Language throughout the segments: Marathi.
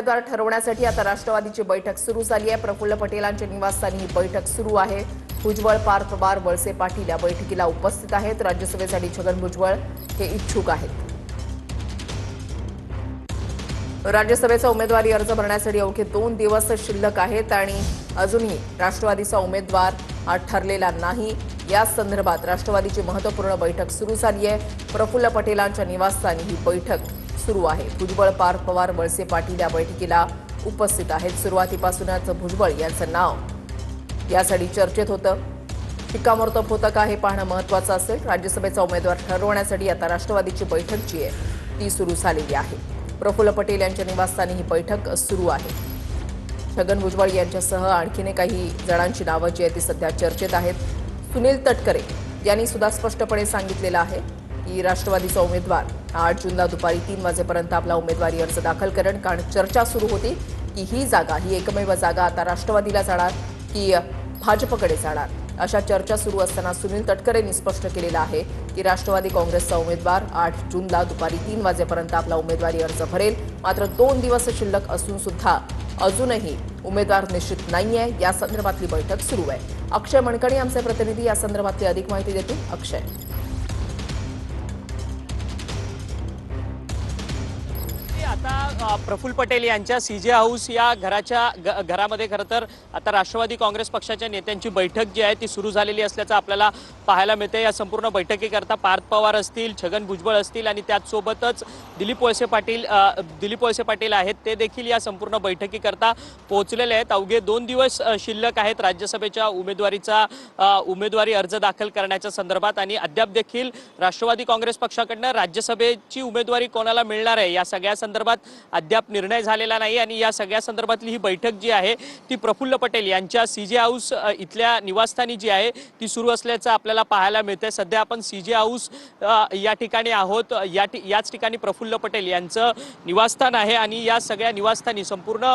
उमेदवार ठरवण्यासाठी आता राष्ट्रवादीची बैठक सुरू झाली आहे। प्रफुल्ल पटेलांच्या निवासस्थानी ही बैठक सुरू आहे। भुजबळ, पार्थ पवार, वळसे पाटील या बैठकीला उपस्थित आहेत। राज्यसभेसाठी छगन भुजबळ हे इच्छुक आहेत। राज्यसभेचा उमेदवारी अर्ज भरण्यासाठी अवघे 2 दिवस शिल्लक आहेत आणि अजूनही राष्ट्रवादीचा उमेदवार ठरलेला नाही। या संदर्भात राष्ट्रवादीची महत्त्वपूर्ण बैठक सुरू झाली आहे। प्रफुल्ल पटेलांच्या निवासस्थानी ही बैठक सुरू आहे। भुजबळ, पार्थ पवार, वळसे पाटील या बैठकीला उपस्थित आहेत। सुरुवातीपासूनच भुजबळ यांचं नाव यासाठी चर्चेत होतं। शिक्कामोर्तब होतं का हे पाहणं महत्त्वाचं असेल। राज्यसभेचा उमेदवार ठरवण्यासाठी आता राष्ट्रवादीची बैठक जी आहे ती सुरू झालेली आहे। प्रफुल्ल पटेल यांच्या निवासस्थानी ही बैठक सुरू आहे। छगन भुजबळ यांच्यासह आणखीन काही जणांची नावं जी आहेत ती सध्या चर्चेत आहेत। सुनील तटकरे यांनी सुद्धा स्पष्टपणे सांगितलेलं आहे की राष्ट्रवादीचा उमेदवार 8 जूनला दुपारी 3 वाजेपर्यंत आपला उमेदवारी अर्ज दाखल करेल। कारण चर्चा सुरू होती की ही जागा, ही एकमेव जागा आता राष्ट्रवादीला जाणार की भाजपकडे जाणार, अशा चर्चा सुरू असताना सुनील तटकरेंनी स्पष्ट केलेलं आहे की राष्ट्रवादी काँग्रेसचा उमेदवार 8 जूनला दुपारी 3 वाजेपर्यंत आपला उमेदवारी अर्ज भरेल। मात्र 2 दिवस शिल्लक असून सुद्धा अजूनही उमेदवार निश्चित नाहीये। या संदर्भातली बैठक सुरू आहे। अक्षय मणकणी आमचे प्रतिनिधी या संदर्भातली अधिक माहिती देतील। अक्षय, आता प्रफुल्ल पटेल यांच्या सीजे हाऊस या घरामध्ये खरं तर आता राष्ट्रवादी काँग्रेस पक्षाच्या नेत्यांची बैठक जी आहे ती सुरू झालेली असल्याचं आपल्याला पाहायला मिळते। या संपूर्ण बैठकीकरता पार्थ पवार असतील, छगन भुजबळ असतील आणि त्याचसोबतच दिलीप वळसे पाटील आहेत, ते देखील या संपूर्ण बैठकीकरता पोहोचलेले आहेत। अवघे 2 दिवस शिल्लक आहेत राज्यसभेच्या उमेदवारी अर्ज दाखल करण्याच्या संदर्भात आणि अद्याप देखील राष्ट्रवादी काँग्रेस पक्षाकडनं राज्यसभेची उमेदवारी कोणाला मिळणार आहे या सगळ्या संदर्भात अद्याप निर्णय झालेला नाही आणि या सगळ्या संदर्भातली ही बैठक जी आहे ती प्रफुल्ल पटेल यांच्या सीजे हाऊस इथल्या निवासस्थानी जी आहे ती सुरू असल्याचं आपल्याला पाहायला मिळते। सध्या आपण सीजे हाऊस या ठिकाणी आहोत। याच ठिकाणी प्रफुल्ल पटेल यांचं निवासस्थान आहे आणि या सगळ्या निवासस्थानी संपूर्ण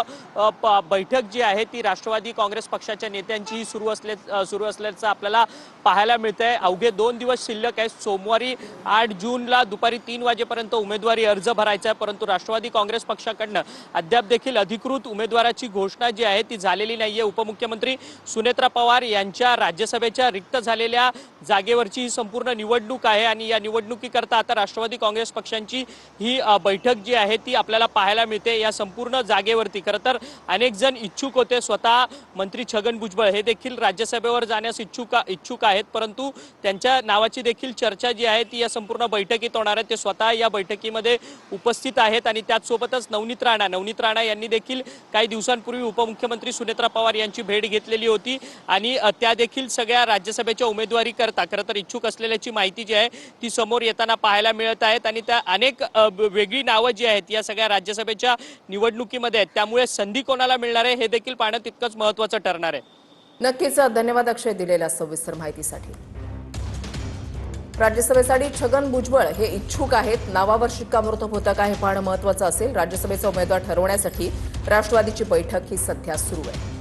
बैठक जी आहे ती राष्ट्रवादी काँग्रेस पक्षाच्या नेत्यांची सुरू असल्याचं आपल्याला पाहायला मिळतंय। अवघे 2 दिवस शिल्लक आहे। सोमवारी 8 जूनला दुपारी 3 वाजेपर्यंत उमेदवारी अर्ज भरायचा आहे, परंतु राष्ट्रवादी काँग्रेस पक्षाकडनं अद्याप देखील अधिकृत उमेदवाराची घोषणा जी आहे ती झालेली नाहीये। उपमुख्यमंत्री सुनेत्रा पवार यांच्या राज्यसभेच्या रिक्त झालेल्या जागेवरची ही संपूर्ण निवडणूक आहे आणि या निवडणुकीकरता आता राष्ट्रवादी काँग्रेस पक्षांची ही बैठक जी आहे ती आपल्याला पाहायला मिळते। या संपूर्ण जागेवरती खरं तर अनेक जण इच्छुक होते। स्वतः मंत्री छगन भुजबळ हे देखील राज्यसभेवर जाण्यास इच्छुक आहेत, परंतु त्यांच्या नावाची देखील चर्चा जी आहे ती या संपूर्ण बैठकीत होणार आहे। ते स्वतः या बैठकीमध्ये उपस्थित आहेत आणि त्याचसोबतच नवनीत राणा यांनी देखील काही दिवसांपूर्वी उपमुख्यमंत्री सुनेत्रा पवार यांची भेट घेतलेली होती आणि त्या देखील सगळ्या राज्यसभेच्या उमेदवारी करता खरं तर इच्छुक असलेल्याची माहिती जी आहे ती समोर येताना पाहायला मिळत आहेत आणि त्या अनेक वेगळी नावं जी आहेत या सगळ्या राज्यसभेच्या निवडणुकीमध्ये आहेत। त्यामुळे संधी कोणाला मिळणार आहे हे देखील पाहणं तितकंच महत्त्वाचं ठरणार आहे। नक्कीच धन्यवाद अक्षय दिलेल्या सविस्तर माहितीसाठी। राज्यसभेसाठी छगन भुजबळ हे इच्छुक आहेत। नावावर शिक्कामोर्तब होतं का हे पाहणं महत्त्वाचं असेल। राज्यसभेचा उमेदवार ठरवण्यासाठी राष्ट्रवादीची बैठक ही सध्या सुरू आहे।